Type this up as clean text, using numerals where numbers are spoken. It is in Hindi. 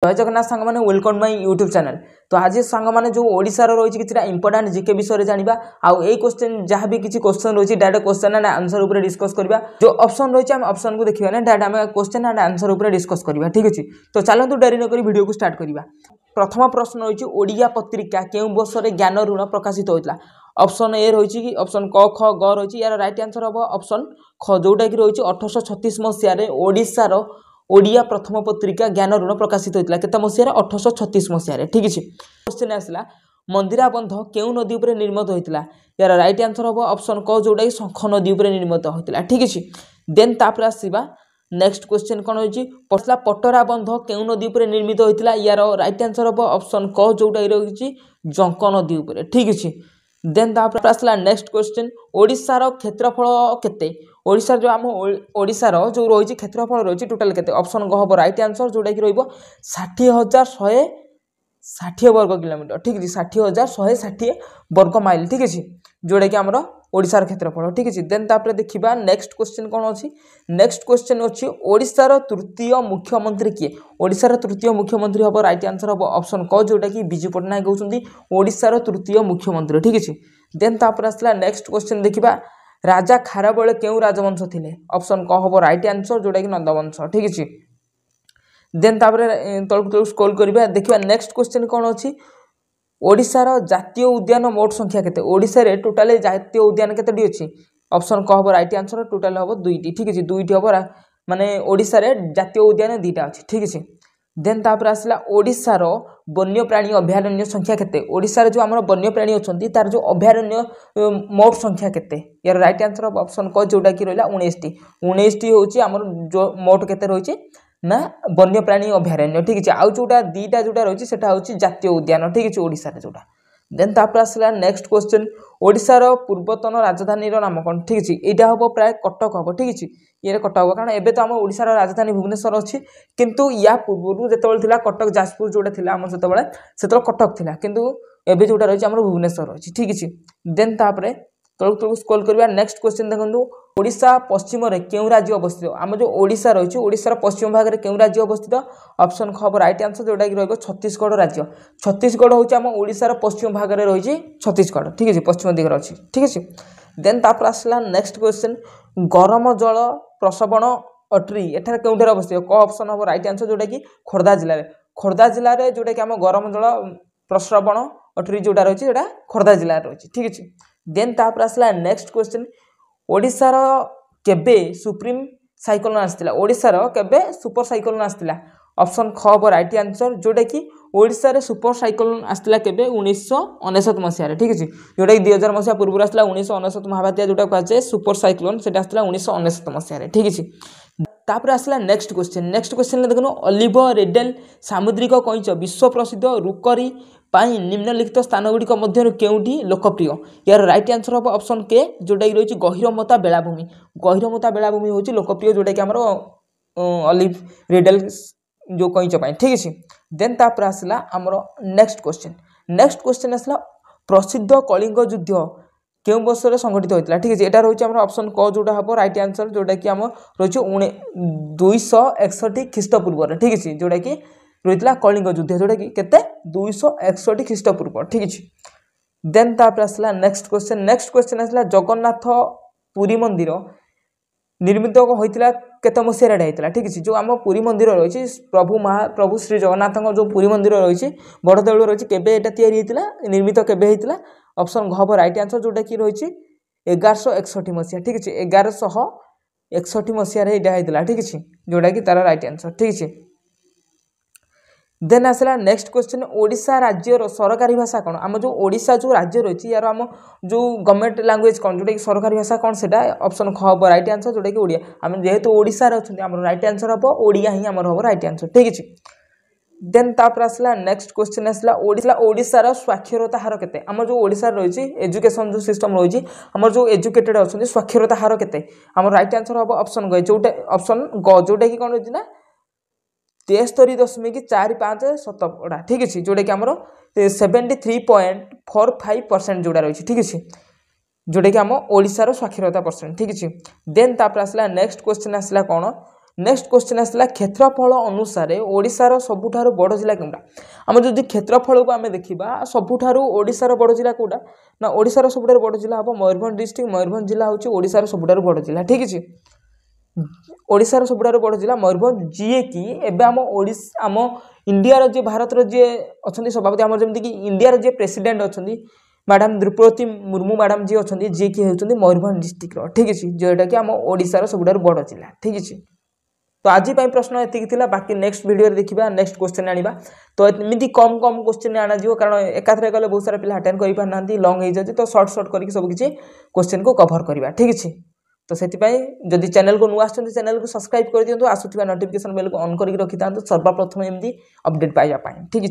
जय जगन्नाथ सांग मैंने वेलकम माय यूट्यूब चैनल। तो आज सांग मैंने जो ओडिशार रही कि इंपोर्टाट जीके विषय जाना आउ ए क्वेश्चन जहाँ भी किसी क्वेश्चन रही डायरेक्ट क्वेश्चन एंड आंसर ऊपर डिस्कस करवा। जो ऑप्शन रही है ऑप्शन को देखिए डायरेक्ट आम क्वेश्चन एंड आंसर ऊपर डिस्कस करवा। ठीक अच्छे तो चलते डेरी नक वीडियो को स्टार्ट करवा। प्रथम प्रश्न रही ओडिया पत्रिका केउं वर्ष रे ज्ञान ऋण प्रकाशित होता। ऑप्शन ए रही कि ऑप्शन क ख ग रही यार राइट आंसर हम ऑप्शन ख जोटा कि रही 1836 मसीह ओडिशार ओडिया प्रथम पत्रिका ज्ञान ऋण प्रकाशित होता केत मसीह 1836 मसीह। ठीक है क्वेश्चन आसला मंदिरा बंध केउं नदी उपर निर्मित होता। यार राइट आंसर हम ऑप्शन क जोटा कि शंख नदी उपर निर्मित होता। ठीक है देन तापर आसवा नेक्स्ट क्वेश्चन कौन होची पसला पटरा बंध केउं नदी उपर निर्मित होता। यार राइट आंसर हम ऑप्शन क जोटा रही जंक नदी उपर। ठीक है देन तापर आसला नेक्स्ट क्वेश्चन ओडिशार क्षेत्रफल केते। ओडिशा जो आम ओडिशार जो रही क्षेत्रफल रही टोटाल केते ऑप्शन ग हम राइट आंसर जोटा कि रहिबो 60,160 वर्ग किलोमीटर। ठीक है 60,160 वर्ग माइल। ठीक है जोटा कि आमर ओडिशार क्षेत्रफल। ठीक है देन तापर देखिबा नेक्स्ट क्वेश्चन कौन अछि। नेक्स्ट क्वेश्चन अछि ओडिशार तृतीय मुख्यमंत्री किए। ओडिशार तृतीय मुख्यमंत्री हम राइट आंसर हम ऑप्शन क जोटा कि विजु पट्टनायक होउछंती ओडिशार तृतीय मुख्यमंत्री। ठीक है देन तापर आसला नेक्स्ट क्वेश्चन देखिबा राजा खारबेल केउं राजवंश थिले। ऑप्शन क हम राइट आंसर जोटा कि नंदवंश। ठीक है देन तापर तळक स्क्रॉल करबा देखिबा नेक्स्ट क्वेश्चन कौन अछि ओडिशार जातीय उद्यान मोट संख्या केते। ओडिशा रे टोटल जातीय उद्यान केतेटी अछि। ऑप्शन क हम राइट आंसर टोटल हम दुईटी। ठीक है दुईटी हम माने ओडिशा रे जातीय उद्यान दुईटा अछि। ठीक है देन तापर आसला ओडिशार वन्यप्राणी अभयारण्य संख्या केते। ओडिशा रे जो हमर वन्यप्राणी अछंती तार जो अभयारण्य मोट संख्या केते। यार राइट आंसर ऑप्शन क जोटा कि रहला 19टी। 19टी होची हमर जो मोट केते रहिछि ना वन्यप्राणी अभयारण्य। ठीक है आउ जोटा दीटा जोटा रही सेटा होची जातीय उद्यान। ठीक है ओडिशा रे जोटा देन तापर आसला नेक्स्ट क्वेश्चन ओडिशार पूर्वतन राजधानी नाम कौन। ठीक है यहाँ हम प्राय कटक हम। ठीक है ये कटक हम कारण एबे तो आम ओडिशार राजधानी भुवनेश्वर अच्छी किंतु या पूर्व जो कटक जाजपुर जोटा थिला आम से कटक थिला किंतु एबे जोटा रही आम भुवनेश्वर अच्छी। ठीक है देन तापर तलक स्क्रॉल करबा नेक्स्ट क्वेश्चन देखंतु ओडिशा पश्चिम रे केउं राज्य अवस्थित। आम जो ओडिशा रही ओडिशार पश्चिम भाग में केउं राज्य अवस्थित। ऑप्शन ख राइट आंसर जोटा कि रहिबो छत्तीसगढ़ राज्य। छत्तीसगढ़ होची आम ओडिशार पश्चिम भाग में रही छत्तीसगढ़। ठीक है पश्चिम दिगरे अच्छी। ठीक है देन तापर आसला नेक्स्ट क्वेश्चन गरम जल प्रसवण अट्री एठार केउंठार अवस्थित। क ऑप्शन हम राइट आंसर जोटा कि खोर्धा जिले में। खोर्धा जिले में जोटा कि आम गरम जल प्रसवण अट्री जोटा रही है खोर्धा जिले में रही। ठीक है देन तापर आसला नेक्स्ट क्वेश्चन ओडिशार केबे सुप्रीम साइक्लोन आसला। ओडिशार केबे सुपर साइक्लोन आसला। ऑप्शन ख हम राइट आंसर जोटा कि ओडिशा रे सुपर साइक्लोन आसला केबे 1999 मसीह। ठीक है जोटा कि 2000 मसीहा पूर्व आसला 1999 महाबात्या जोटा कहुए सुपर साइक्लोन सेटा आसला 1999 मसीह। ठीक है तापर आसला नेक्स्ट क्वेश्चन देखो ऑलिव रिडले सामुद्रिक कईच विश्व प्रसिद्ध रुकरी पाई निम्नलिखित स्थान गुड़िक मध्य केउंटी लोकप्रिय। यार राइट आंसर हम ऑप्शन के जोटा कि रही गहिरमता बेलाभूमि। गहिरमता बेलाभूमि होची लोकप्रिय जोटा कि हमर ऑलिव रिडले जो कईच पाई। ठीक है देन तापर आसला हमर नेक्स्ट क्वेश्चन आसला प्रसिद्ध कलिंग युद्ध केउं वर्ष रे संगठित होता। ठीक है एटा रही ऑप्शन क जोटा हम राइट आंसर जोटा कि आम रही 261 ख्रीष्टपूर्व। ठीक है जोटा कि रही कलिंग युद्ध जोटा कि केते 261 ख्रीष्टपूर्व। ठीक है देन तापर आसला नेक्स्ट क्वेश्चन आसला जगन्नाथ पुरी मंदिर निर्मित होता केत मसीह होता। ठीक है जो आम पुरी मंदिर रही प्रभु श्री जगन्नाथ जो पुरी मंदिर रही बड़ देउल रही केबे एटा तैयारी होता निर्मित केबे होता। ऑप्शन घ राइट आंसर जोटा कि रही 1161 मसीहा। ठीक है 1161 मसीह होता। ठीक है जोटा कि तार राइट आंसर। ठीक है देन आसला नेक्स्ट क्वेश्चन ओडिशा राज्यर सरकारी भाषा कौन। आम जो ओडिशा जो राज्य रही यार आम जो गवर्नमेंट लैंग्वेज कौन जोटा कि सरकारी भाषा कौन से ऑप्शन ख हम राइट आंसर जोटा कि ओडिया। आम जेहेतु ओडिशा अच्छा आम राइट आंसर हम ओडिया ही आमर हम राइट आंसर। ठीक है देन तापर आसला नेक्स्ट क्वेश्चन आसला ओडिशार साक्षरता हार केते। आम जो ओडिशा रही एजुकेशन जो सिस्टम रही आम जो एजुकेटेड अच्छा साक्षरता हार केते। आम राइट आंसर हम ऑप्शन ग जोटा ऑप्शन ग जोटा कि कौन रही ना 73.45%। ठीक है जोटा कि आम 73.45% जोड़ा रही। ठीक है जोटा कि आम ओडिशार साक्षरता परसेंट। ठीक है देन तापर आसला नेक्स्ट क्वेश्चन आसला कौन नेक्स्ट क्वेश्चन आसला क्षेत्रफल अनुसार ओडिशार सबुठारु बड़ जिला कोटा आम जो क्षेत्रफल को आम देखा सबुठारु ओडिशार बड़ जिला कोटा ना ओडिशार सबुठारु बड़ जिला हम मयूरभंज डिस्ट्रिक्ट मयूरभंज जिला हूँ ओडिशार सबुठारु बड़ जिला ठीक है ओडिशार सबुठारु बड़ जिला मयूरभंज जी कि एबे आम इंडिया जी भारत जी अच्छा सभापति आम जमीक कि इंडिया जी प्रेसिडेंट अच्छा मैडम द्रौपदी मुर्मू मैडम जी अच्छा जी कि होती मयूरभंज डिस्ट्रिक्ट ठीक है जोटा कि आम ओडिशार सबुठारु बड़ जिला ठीक है। तो आज प्रश्न एतिक बाकी नेक्स्ट वीडियो देखा नेक्स्ट क्वेश्चन आनिबा तो एमती कम कम क्वेश्चन आना कारण एकाथरे गले बहुत सारा पिला अटेंड कर पारना लंग हो जाए तो सर्ट सर्ट करके सब किसी क्वेश्चन को कवर करवा ठीक है। तो से जदि चैनल को नुआ चैनल को सब्सक्राइब कर दिखाँ आसुवा नोटिफिकेशन बेल को ऑन करके रखी था सर्वप्रथम एमती अपडेट पाइबा ठीक है।